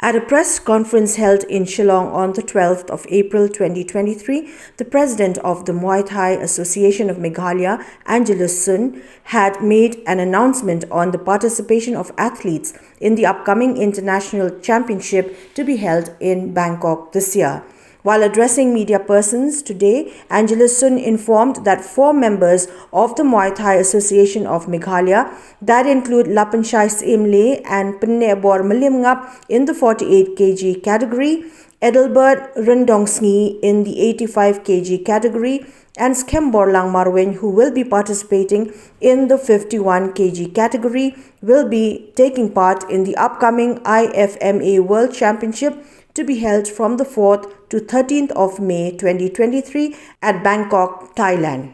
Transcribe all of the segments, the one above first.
At a press conference held in Shillong on the 12th of April 2023, the president of the Muay Thai Association of Meghalaya, Angelus Sun, had made an announcement on the participation of athletes in the upcoming international championship to be held in Bangkok this year. While addressing media persons today, Angelus Sun informed that 4 members of the Muay Thai Association of Meghalaya, that include Lapanchai Simle and Pnebor Malimngap in the 48 kg category, Edelbert Rendongsngi in the 85 kg category, and Skembor Langmarwen, who will be participating in the 51 kg category, will be taking part in the upcoming IFMA World Championship to be held from the 4th to 13th of May 2023 at Bangkok, Thailand.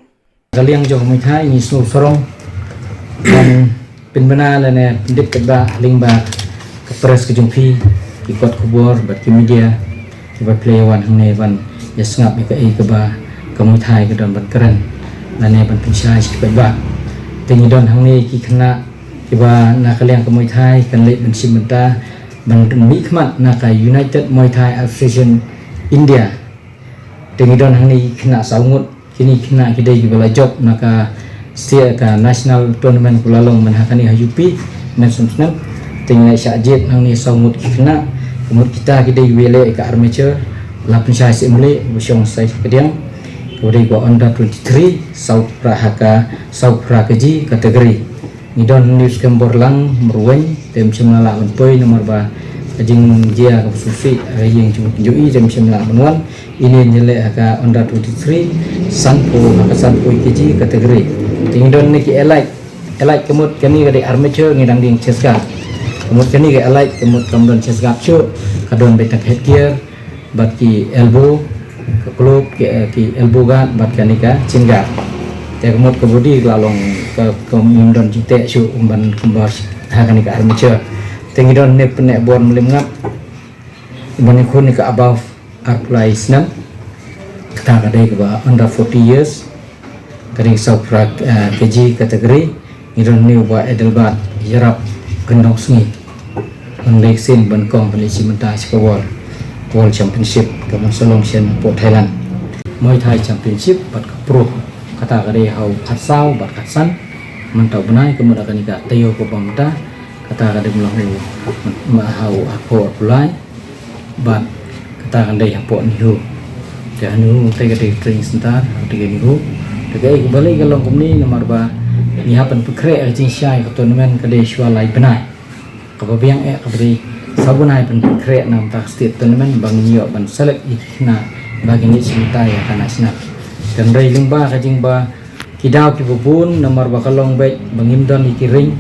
Kaliang jong Muay Thai ni snow sorong dan pinbana lene pindik keba lingba ke press ke jongpi ikut kubur bat ke media ke play wan hangne wan yasngap ke keba ke Muay Thai ke don ban keren lene ban pinsai ke ba tingi don hangne ki khna keba na kaliang ke Muay Thai kan le ban simenta ban mi khmat na ka United Muay Thai Association India tingi don hangne khna saungut kini kena kita juga job naka setiap ka national tournament pulalong menhakani hayupi national senang tinggal syajib nang ni saumut kena kemudian kita wele ka armature lapin syai simle busyong sai kediang kemudian go under 23 South Prahaka South Prakaji kategori ngidon news kembor lang meruwen tem semala unpoi nomor ba ajing dia sufi yang cuma jui jam 9 manual ini nilai agak under 23 sanpo maka sanpo kiji kategori tingdon ni ki elite kemud kani kade armature ngidang ding cheska kemud kani ke elite kemud kamdon cheska chu kadon betang headgear bat ki elbow ke klub ki elbow guard bat kani ka chin guard te kemud ke body lalong ke kamdon jite chu umban kembar hakani ka armature tingidon ni penek bon melimngap ibani khun ni ka above apply snam kata kadai ke ba under 40 years kadai saupra kg kategori ngidon ni ba edelbat yarap gendong sungi onlek sin ban kong bali simenta skawal world championship ke masolong sian po Thailand Muay Thai championship bat ka pro kata kadai hau khatsau bat khatsan mantau benai kemudian akan ika tayo ko pamta kata kadang melahu mahau apo pulai bat kata kadang apo nihu dan nihu tay kadang training center tiga nihu tiga balik kalau kumni nomor ba ni hapan pekre ajin syai ke tournament kadang swalai benai kababiang kabri sabunai pen pekre nam tak state tournament bang nyo ban select ikna bagi ni cinta ya kana snap dan rai lingba kajing ba kidau ki bubun nomor ba kalong baik bangimdon ikiring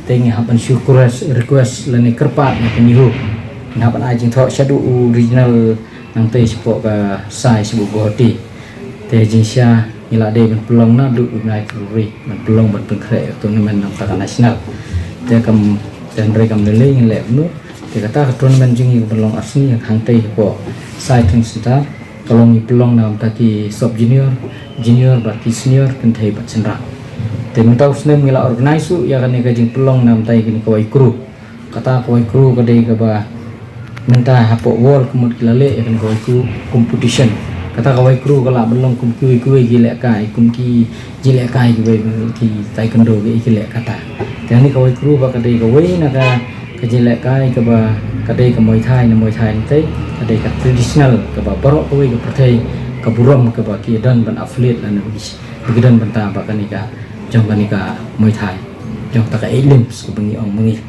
tengi hapan syukur request lani kerpat na penihu hapan ajing thok shadu original nang te spok ka sai sibu goti te jinsya ila de ben pelong na du nai kuri ben pelong ben pengkre tournament nang taka nasional te kam dan rekam lele ngile nu te kata tournament jingi pelong asni hang te po sai thing sita kalong ni pelong nam taki sub junior berarti senior kan thai bat cendra mentau senem ngila organize ya kan kajing pelong nam tai kini kawai kru kata kawai kru kadai ke ba menta hapo wall kemud kilale ya kan kawai kru competition kata kawai kru kala belong kum kui gile kai kum ki gile kai ki taekwondo ge gile kata dan ni kawai kru ba kadai kawai naga ke gile kai ke ba kadai ke Muay Thai na Muay Thai tai kadai ka traditional ke ba borok kawai ke pertai ke burom ke ba ki dan ban athlete lan begidan benta ba kan ika jong kanika Muay Thai jong taka ilim sebengi ong mengi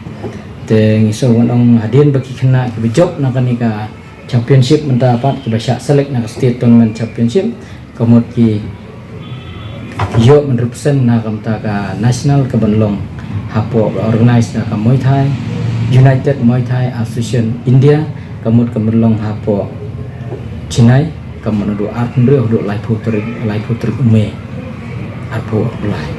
te ngiso ong hadin bagi kena ke job na kanika championship mendapat ke basya select na state tournament championship kemud ki yo menrepresent na kamta ka national ke benlong hapo organize na ka Muay Thai United Muay Thai Association India kemud ke benlong hapo Chennai kemud do art nreu do lai putrik ume arpo lai